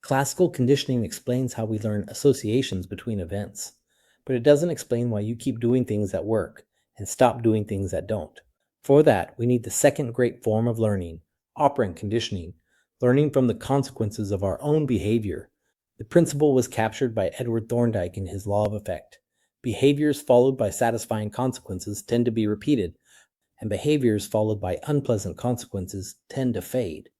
Classical conditioning explains how we learn associations between events, but it doesn't explain why you keep doing things that work and stop doing things that don't. For that, we need the second great form of learning, operant conditioning, learning from the consequences of our own behavior. The principle was captured by Edward Thorndike in his law of effect. Behaviors followed by satisfying consequences tend to be repeated, and behaviors followed by unpleasant consequences tend to fade.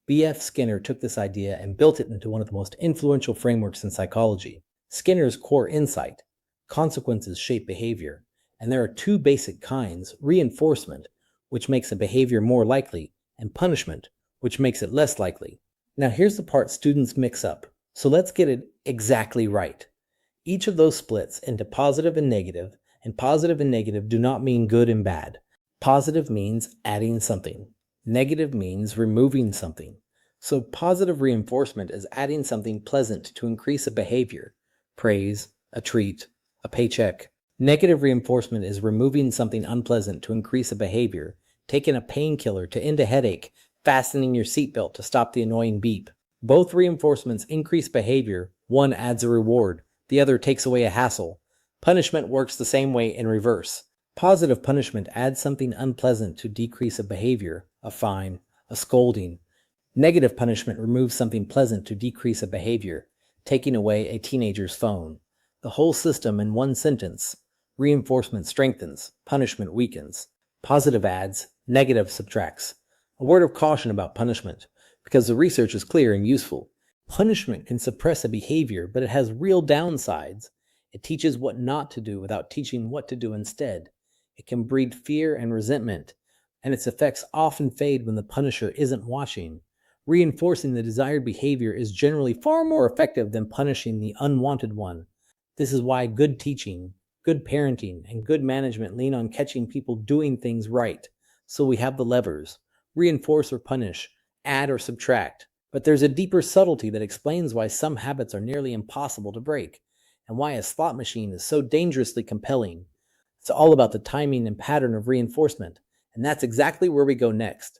B.F. Skinner took this idea and built it into one of the most influential frameworks in psychology. Skinner's core insight: consequences shape behavior, and there are two basic kinds: reinforcement, which makes a behavior more likely, and punishment, which makes it less likely. Now here's the part students mix up, so let's get it exactly right. Each of those splits into positive and negative do not mean good and bad. Positive means adding something. Negative means removing something. So positive reinforcement is adding something pleasant to increase a behavior: praise, a treat, a paycheck. Negative reinforcement is removing something unpleasant to increase a behavior: taking a painkiller to end a headache, fastening your seatbelt to stop the annoying beep. Both reinforcements increase behavior. One adds a reward, the other takes away a hassle. Punishment works the same way in reverse. Positive punishment adds something unpleasant to decrease a behavior: a fine, a scolding. Negative punishment removes something pleasant to decrease a behavior: taking away a teenager's phone. The whole system in one sentence: reinforcement strengthens, punishment weakens. Positive adds, negative subtracts. A word of caution about punishment, because the research is clear and useful. Punishment can suppress a behavior, but it has real downsides. It teaches what not to do without teaching what to do instead. It can breed fear and resentment, and its effects often fade when the punisher isn't watching. Reinforcing the desired behavior is generally far more effective than punishing the unwanted one. This is why good teaching, good parenting, and good management lean on catching people doing things right. So we have the levers: reinforce or punish, add or subtract. But there's a deeper subtlety that explains why some habits are nearly impossible to break, and why a slot machine is so dangerously compelling. It's all about the timing and pattern of reinforcement, and that's exactly where we go next.